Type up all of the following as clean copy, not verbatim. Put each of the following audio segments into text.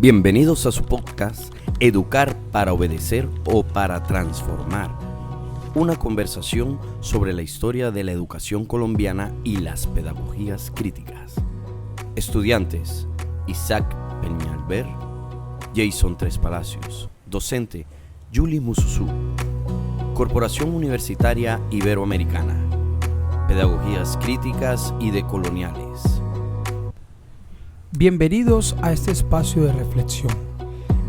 Bienvenidos a su podcast Educar para Obedecer o para Transformar. Una conversación sobre la historia de la educación colombiana y las pedagogías críticas. Estudiantes: Isaac Peñalver, Jason Tres Palacios. Docente: Julie Musuzu. Corporación Universitaria Iberoamericana. Pedagogías críticas y decoloniales. Bienvenidos a este espacio de reflexión.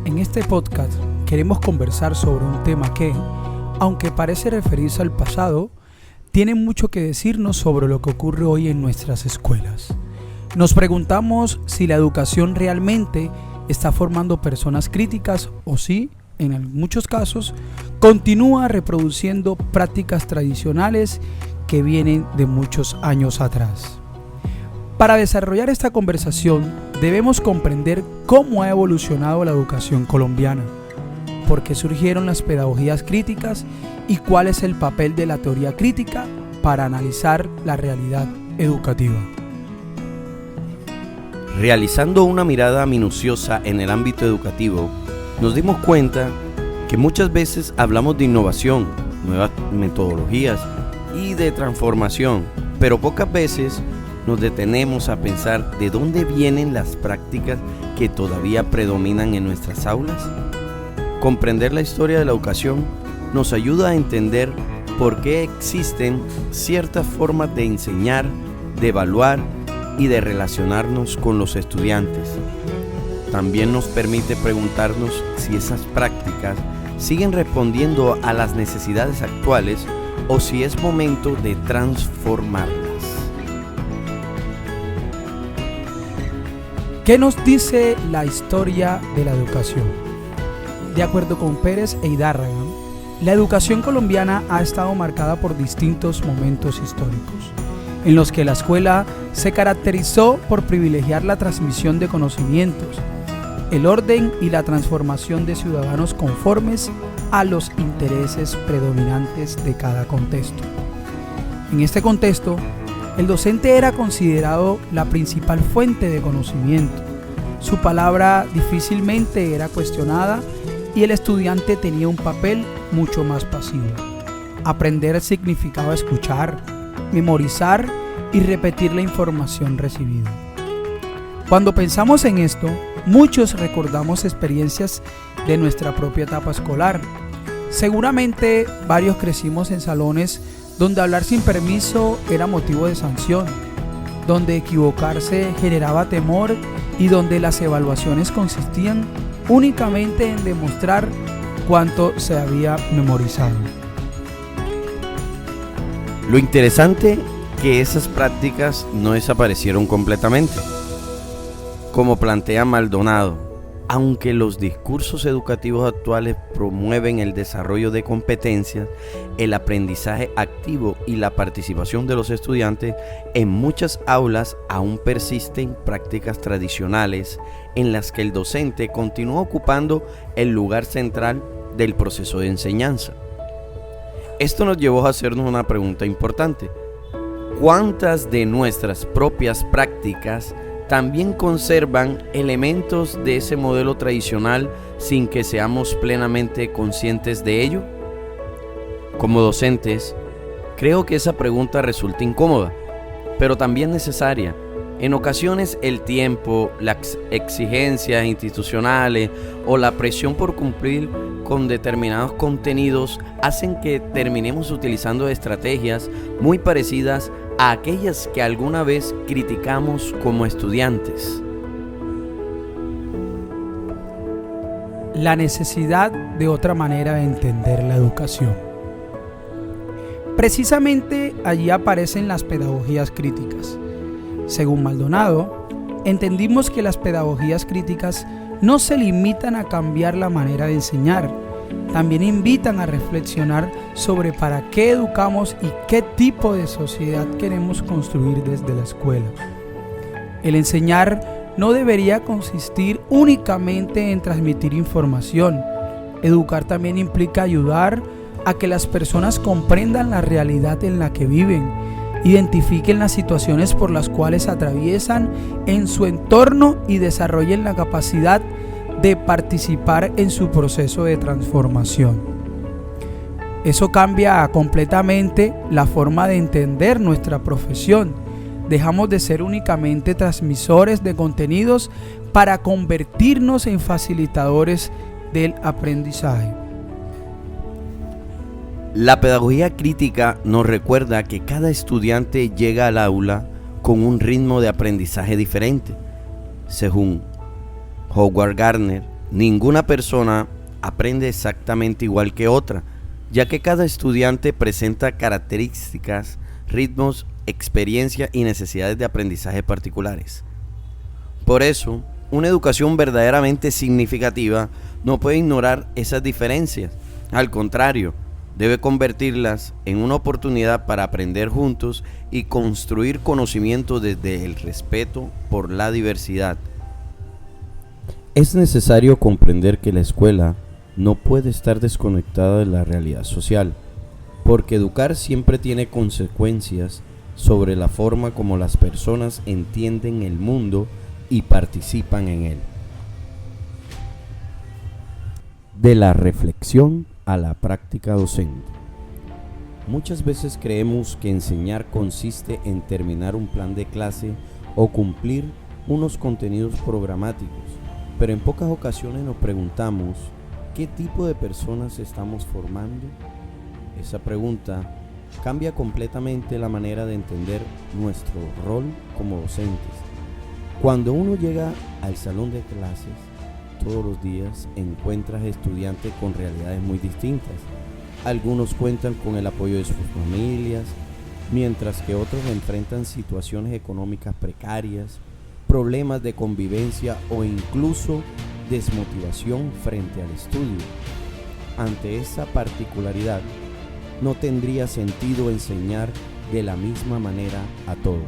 En este podcast queremos conversar sobre un tema que, aunque parece referirse al pasado, tiene mucho que decirnos sobre lo que ocurre hoy en nuestras escuelas. Nos preguntamos si la educación realmente está formando personas críticas o si, en muchos casos, continúa reproduciendo prácticas tradicionales que vienen de muchos años atrás. Para desarrollar esta conversación debemos comprender cómo ha evolucionado la educación colombiana, por qué surgieron las pedagogías críticas y cuál es el papel de la teoría crítica para analizar la realidad educativa. Realizando una mirada minuciosa en el ámbito educativo, nos dimos cuenta que muchas veces hablamos de innovación, nuevas metodologías y de transformación, pero pocas veces nos detenemos a pensar de dónde vienen las prácticas que todavía predominan en nuestras aulas. Comprender la historia de la educación nos ayuda a entender por qué existen ciertas formas de enseñar, de evaluar y de relacionarnos con los estudiantes. También nos permite preguntarnos si esas prácticas siguen respondiendo a las necesidades actuales o si es momento de transformarlas. ¿Qué nos dice la historia de la educación? De acuerdo con Pérez e Hidárraga, la educación colombiana ha estado marcada por distintos momentos históricos, en los que la escuela se caracterizó por privilegiar la transmisión de conocimientos, el orden y la transformación de ciudadanos conformes a los intereses predominantes de cada contexto. En este contexto, el docente era considerado la principal fuente de conocimiento. Su palabra difícilmente era cuestionada y el estudiante tenía un papel mucho más pasivo. Aprender significaba escuchar, memorizar y repetir la información recibida. Cuando pensamos en esto, muchos recordamos experiencias de nuestra propia etapa escolar. Seguramente varios crecimos en salones donde hablar sin permiso era motivo de sanción, donde equivocarse generaba temor y donde las evaluaciones consistían únicamente en demostrar cuánto se había memorizado. Lo interesante que esas prácticas no desaparecieron completamente. Como plantea Maldonado, aunque los discursos educativos actuales promueven el desarrollo de competencias, el aprendizaje activo y la participación de los estudiantes, en muchas aulas aún persisten prácticas tradicionales en las que el docente continúa ocupando el lugar central del proceso de enseñanza. Esto nos llevó a hacernos una pregunta importante: ¿cuántas de nuestras propias prácticas también conservan elementos de ese modelo tradicional sin que seamos plenamente conscientes de ello? Como docentes, creo que esa pregunta resulta incómoda, pero también necesaria. En ocasiones el tiempo, las exigencias institucionales o la presión por cumplir con determinados contenidos hacen que terminemos utilizando estrategias muy parecidas a aquellas que alguna vez criticamos como estudiantes. La necesidad de otra manera de entender la educación. Precisamente allí aparecen las pedagogías críticas. Según Maldonado, entendimos que las pedagogías críticas no se limitan a cambiar la manera de enseñar, también invitan a reflexionar sobre para qué educamos y qué tipo de sociedad queremos construir desde la escuela. El enseñar no debería consistir únicamente en transmitir información. Educar también implica ayudar a que las personas comprendan la realidad en la que viven, identifiquen las situaciones por las cuales atraviesan en su entorno y desarrollen la capacidad de participar en su proceso de transformación. Eso cambia completamente la forma de entender nuestra profesión. Dejamos de ser únicamente transmisores de contenidos para convertirnos en facilitadores del aprendizaje. La pedagogía crítica nos recuerda que cada estudiante llega al aula con un ritmo de aprendizaje diferente. Según Howard Gardner, ninguna persona aprende exactamente igual que otra, ya que cada estudiante presenta características, ritmos, experiencias y necesidades de aprendizaje particulares. Por eso, una educación verdaderamente significativa no puede ignorar esas diferencias. Al contrario, debe convertirlas en una oportunidad para aprender juntos y construir conocimiento desde el respeto por la diversidad. Es necesario comprender que la escuela no puede estar desconectada de la realidad social, porque educar siempre tiene consecuencias sobre la forma como las personas entienden el mundo y participan en él. De la reflexión a la práctica docente. Muchas veces creemos que enseñar consiste en terminar un plan de clase o cumplir unos contenidos programáticos, pero en pocas ocasiones nos preguntamos ¿qué tipo de personas estamos formando? Esa pregunta cambia completamente la manera de entender nuestro rol como docentes. Cuando uno llega al salón de clases, todos los días encuentras estudiantes con realidades muy distintas. Algunos cuentan con el apoyo de sus familias, mientras que otros enfrentan situaciones económicas precarias, problemas de convivencia o incluso desmotivación frente al estudio. Ante esa particularidad, no tendría sentido enseñar de la misma manera a todos.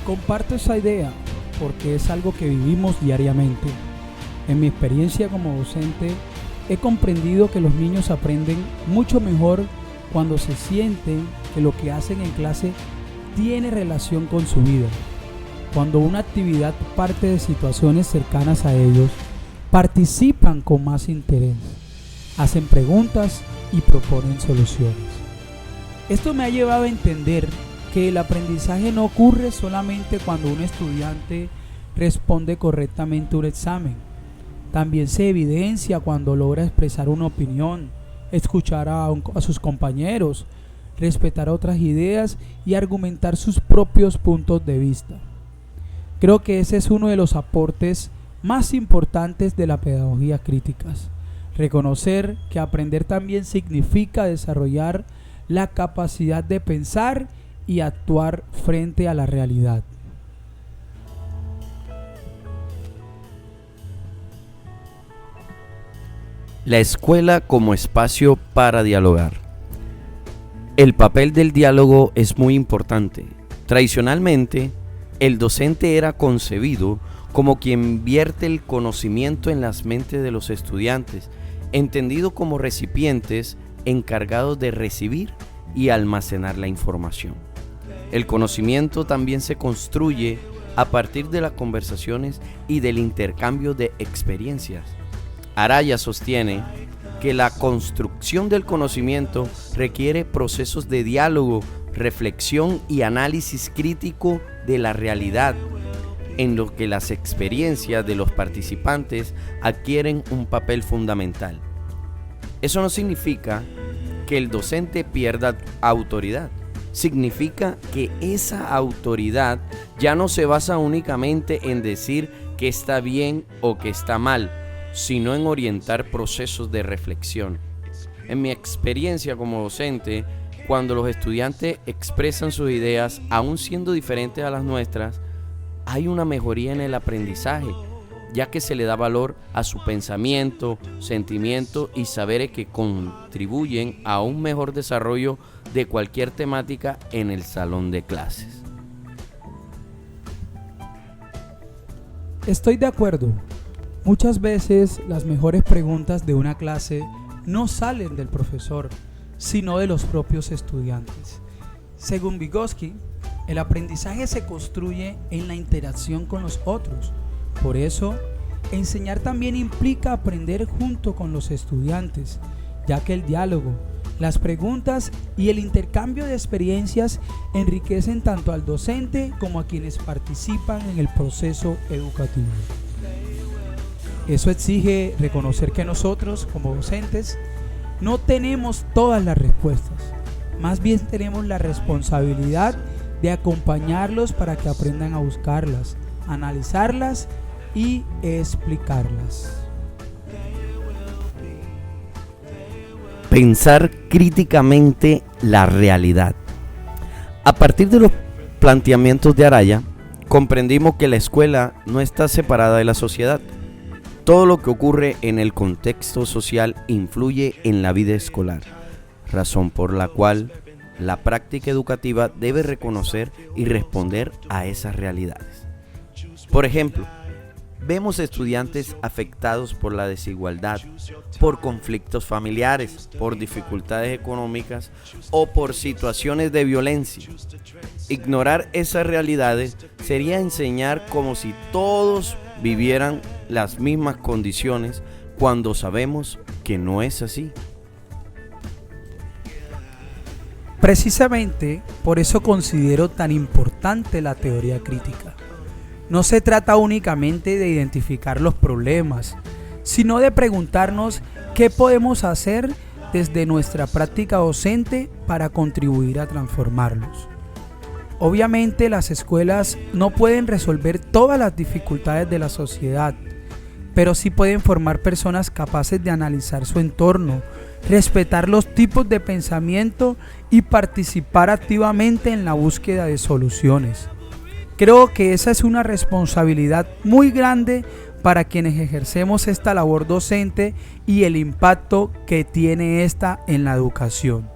Comparto esa idea porque es algo que vivimos diariamente. En mi experiencia como docente, he comprendido que los niños aprenden mucho mejor cuando se sienten que lo que hacen en clase tiene relación con su vida. Cuando una actividad parte de situaciones cercanas a ellos, participan con más interés, hacen preguntas y proponen soluciones. Esto me ha llevado a entender que el aprendizaje no ocurre solamente cuando un estudiante responde correctamente un examen. También se evidencia cuando logra expresar una opinión, escuchar a sus compañeros, respetar otras ideas y argumentar sus propios puntos de vista. Creo que ese es uno de los aportes más importantes de la pedagogía crítica. Reconocer que aprender también significa desarrollar la capacidad de pensar y actuar frente a la realidad. La escuela como espacio para dialogar. El papel del diálogo es muy importante. Tradicionalmente, el docente era concebido como quien vierte el conocimiento en las mentes de los estudiantes, entendido como recipientes encargados de recibir y almacenar la información. El conocimiento también se construye a partir de las conversaciones y del intercambio de experiencias. Araya sostiene que la construcción del conocimiento requiere procesos de diálogo, reflexión y análisis crítico de la realidad, en los que las experiencias de los participantes adquieren un papel fundamental. Eso no significa que el docente pierda autoridad. Significa que esa autoridad ya no se basa únicamente en decir que está bien o que está mal, sino en orientar procesos de reflexión. En mi experiencia como docente, cuando los estudiantes expresan sus ideas, aún siendo diferentes a las nuestras, hay una mejoría en el aprendizaje, ya que se le da valor a su pensamiento, sentimiento y saberes que contribuyen a un mejor desarrollo de cualquier temática en el salón de clases. Estoy de acuerdo. Muchas veces las mejores preguntas de una clase no salen del profesor, sino de los propios estudiantes. Según Vygotsky, El aprendizaje se construye en la interacción con los otros. Por eso, enseñar también implica aprender junto con los estudiantes, ya que el diálogo, las preguntas y el intercambio de experiencias enriquecen tanto al docente como a quienes participan en el proceso educativo. Eso exige reconocer que nosotros, como docentes, no tenemos todas las respuestas. Más bien tenemos la responsabilidad de acompañarlos para que aprendan a buscarlas, analizarlas y explicarlas. Pensar críticamente la realidad. A partir de los planteamientos de Araya, comprendimos que la escuela no está separada de la sociedad. Todo lo que ocurre en el contexto social influye en la vida escolar, razón por la cual la práctica educativa debe reconocer y responder a esas realidades. Por ejemplo, vemos estudiantes afectados por la desigualdad, por conflictos familiares, por dificultades económicas o por situaciones de violencia. Ignorar esas realidades sería enseñar como si todos vivieran las mismas condiciones cuando sabemos que no es así. Precisamente por eso considero tan importante la teoría crítica. No se trata únicamente de identificar los problemas, sino de preguntarnos qué podemos hacer desde nuestra práctica docente para contribuir a transformarlos. Obviamente las escuelas no pueden resolver todas las dificultades de la sociedad, pero sí pueden formar personas capaces de analizar su entorno, respetar los tipos de pensamiento y participar activamente en la búsqueda de soluciones. Creo que esa es una responsabilidad muy grande para quienes ejercemos esta labor docente y el impacto que tiene esta en la educación.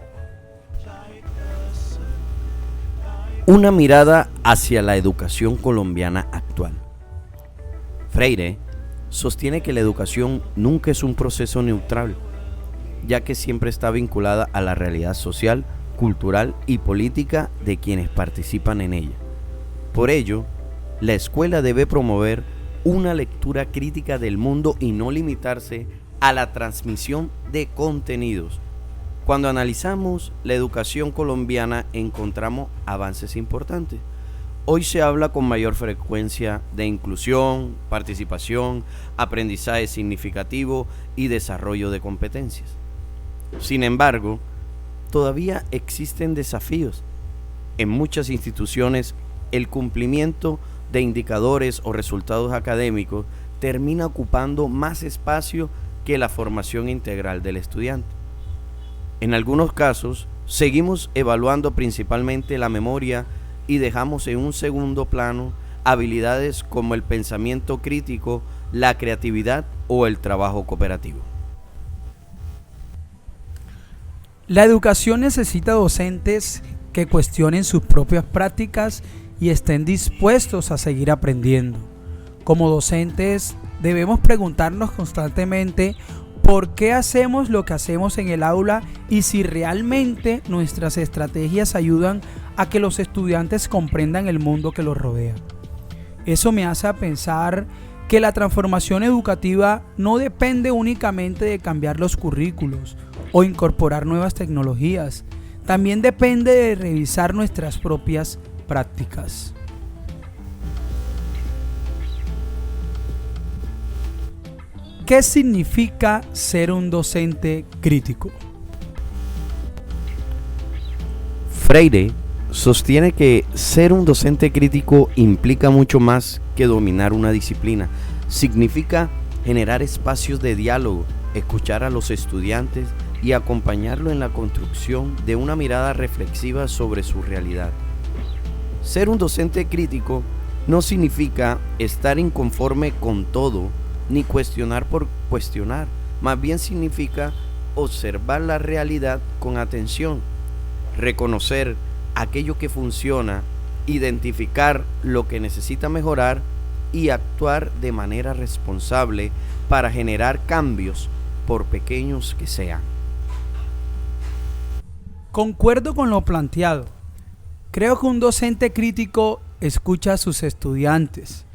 Una mirada hacia la educación colombiana actual. Freire sostiene que la educación nunca es un proceso neutral, ya que siempre está vinculada a la realidad social, cultural y política de quienes participan en ella. Por ello, la escuela debe promover una lectura crítica del mundo y no limitarse a la transmisión de contenidos. Cuando analizamos la educación colombiana encontramos avances importantes. Hoy se habla con mayor frecuencia de inclusión, participación, aprendizaje significativo y desarrollo de competencias. Sin embargo, todavía existen desafíos. En muchas instituciones, el cumplimiento de indicadores o resultados académicos termina ocupando más espacio que la formación integral del estudiante. En algunos casos, seguimos evaluando principalmente la memoria y dejamos en un segundo plano habilidades como el pensamiento crítico, la creatividad o el trabajo cooperativo. La educación necesita docentes que cuestionen sus propias prácticas y estén dispuestos a seguir aprendiendo. Como docentes debemos preguntarnos constantemente por qué hacemos lo que hacemos en el aula y si realmente nuestras estrategias ayudan a que los estudiantes comprendan el mundo que los rodea. Eso me hace pensar que la transformación educativa no depende únicamente de cambiar los currículos o incorporar nuevas tecnologías, también depende de revisar nuestras propias prácticas. ¿Qué significa ser un docente crítico? Freire sostiene que ser un docente crítico implica mucho más que dominar una disciplina. Significa generar espacios de diálogo, escuchar a los estudiantes y acompañarlo en la construcción de una mirada reflexiva sobre su realidad. Ser un docente crítico no significa estar inconforme con todo, ni cuestionar por cuestionar, más bien significa observar la realidad con atención, reconocer aquello que funciona, identificar lo que necesita mejorar y actuar de manera responsable para generar cambios, por pequeños que sean. Concuerdo con lo planteado. Creo que un docente crítico escucha a sus estudiantes,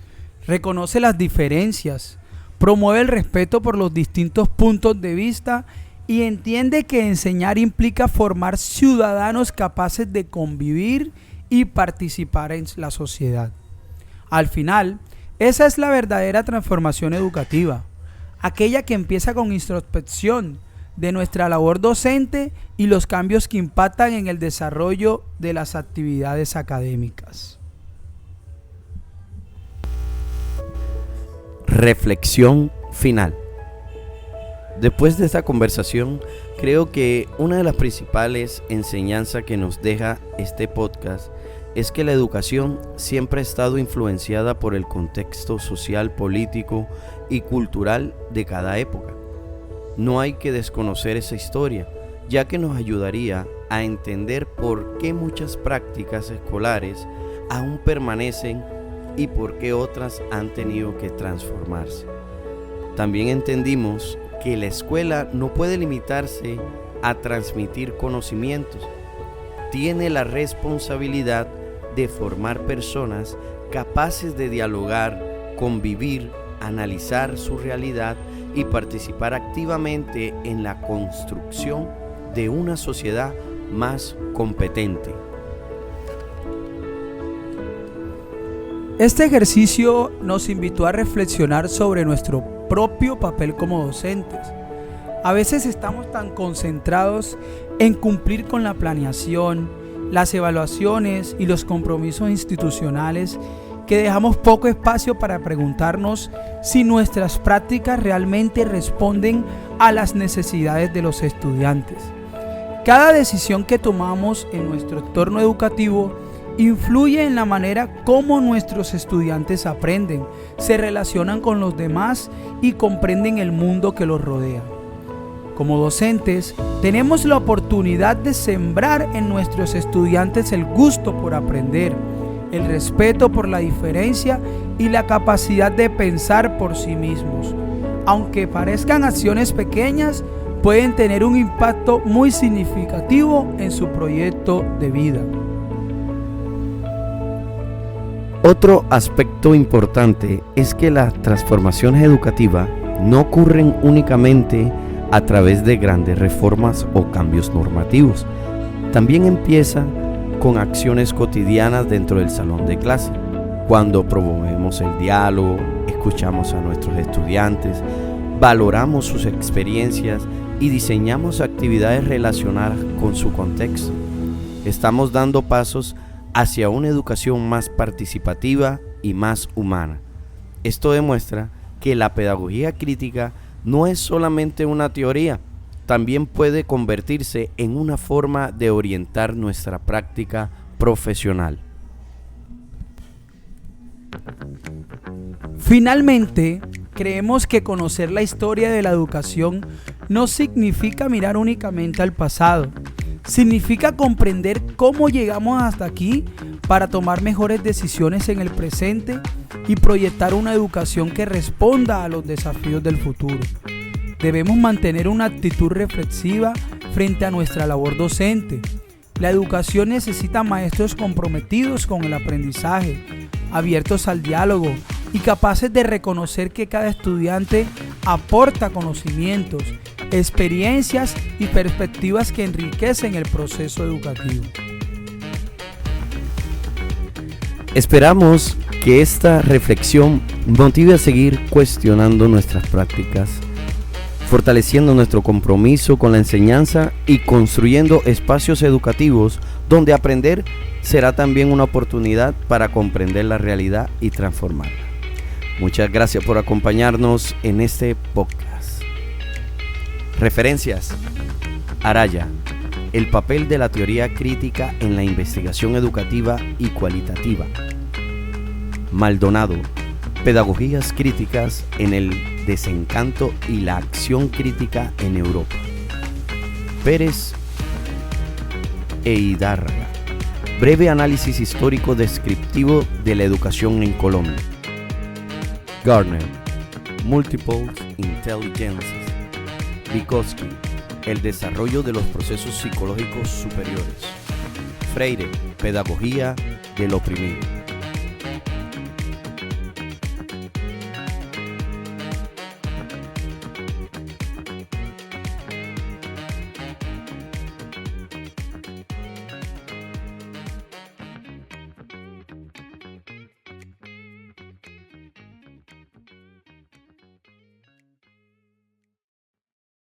reconoce las diferencias, promueve el respeto por los distintos puntos de vista y entiende que enseñar implica formar ciudadanos capaces de convivir y participar en la sociedad. Al final, esa es la verdadera transformación educativa, aquella que empieza con introspección de nuestra labor docente y los cambios que impactan en el desarrollo de las actividades académicas. Reflexión final. Después de esta conversación, creo que una de las principales enseñanzas que nos deja este podcast es que la educación siempre ha estado influenciada por el contexto social, político y cultural de cada época. No hay que desconocer esa historia, ya que nos ayudaría a entender por qué muchas prácticas escolares aún permanecen y por qué otras han tenido que transformarse. También entendimos que la escuela no puede limitarse a transmitir conocimientos. Tiene la responsabilidad de formar personas capaces de dialogar, convivir, analizar su realidad y participar activamente en la construcción de una sociedad más competente. Este ejercicio nos invitó a reflexionar sobre nuestro propio papel como docentes. A veces estamos tan concentrados en cumplir con la planeación, las evaluaciones y los compromisos institucionales que dejamos poco espacio para preguntarnos si nuestras prácticas realmente responden a las necesidades de los estudiantes. Cada decisión que tomamos en nuestro entorno educativo influye en la manera como nuestros estudiantes aprenden, se relacionan con los demás y comprenden el mundo que los rodea. Como docentes, tenemos la oportunidad de sembrar en nuestros estudiantes el gusto por aprender, el respeto por la diferencia y la capacidad de pensar por sí mismos. Aunque parezcan acciones pequeñas, pueden tener un impacto muy significativo en su proyecto de vida. Otro aspecto importante es que las transformaciones educativas no ocurren únicamente a través de grandes reformas o cambios normativos. También empieza con acciones cotidianas dentro del salón de clase, cuando promovemos el diálogo, escuchamos a nuestros estudiantes, valoramos sus experiencias y diseñamos actividades relacionadas con su contexto. Estamos dando pasos hacia una educación más participativa y más humana. Esto demuestra que la pedagogía crítica no es solamente una teoría, también puede convertirse en una forma de orientar nuestra práctica profesional. Finalmente, creemos que conocer la historia de la educación no significa mirar únicamente al pasado. Significa comprender cómo llegamos hasta aquí para tomar mejores decisiones en el presente y proyectar una educación que responda a los desafíos del futuro. Debemos mantener una actitud reflexiva frente a nuestra labor docente. La educación necesita maestros comprometidos con el aprendizaje, abiertos al diálogo y capaces de reconocer que cada estudiante aporta conocimientos, experiencias y perspectivas que enriquecen el proceso educativo. Esperamos que esta reflexión motive a seguir cuestionando nuestras prácticas, fortaleciendo nuestro compromiso con la enseñanza y construyendo espacios educativos donde aprender será también una oportunidad para comprender la realidad y transformarla. Muchas gracias por acompañarnos en este podcast. Referencias: Araya, el papel de la teoría crítica en la investigación educativa y cualitativa. Maldonado, pedagogías críticas en el desencanto y la acción crítica en Europa. Pérez e Hidárraga, breve análisis histórico descriptivo de la educación en Colombia. Gardner, Multiple Intelligences. Vygotsky, el desarrollo de los procesos psicológicos superiores. Freire, Pedagogía del Oprimido.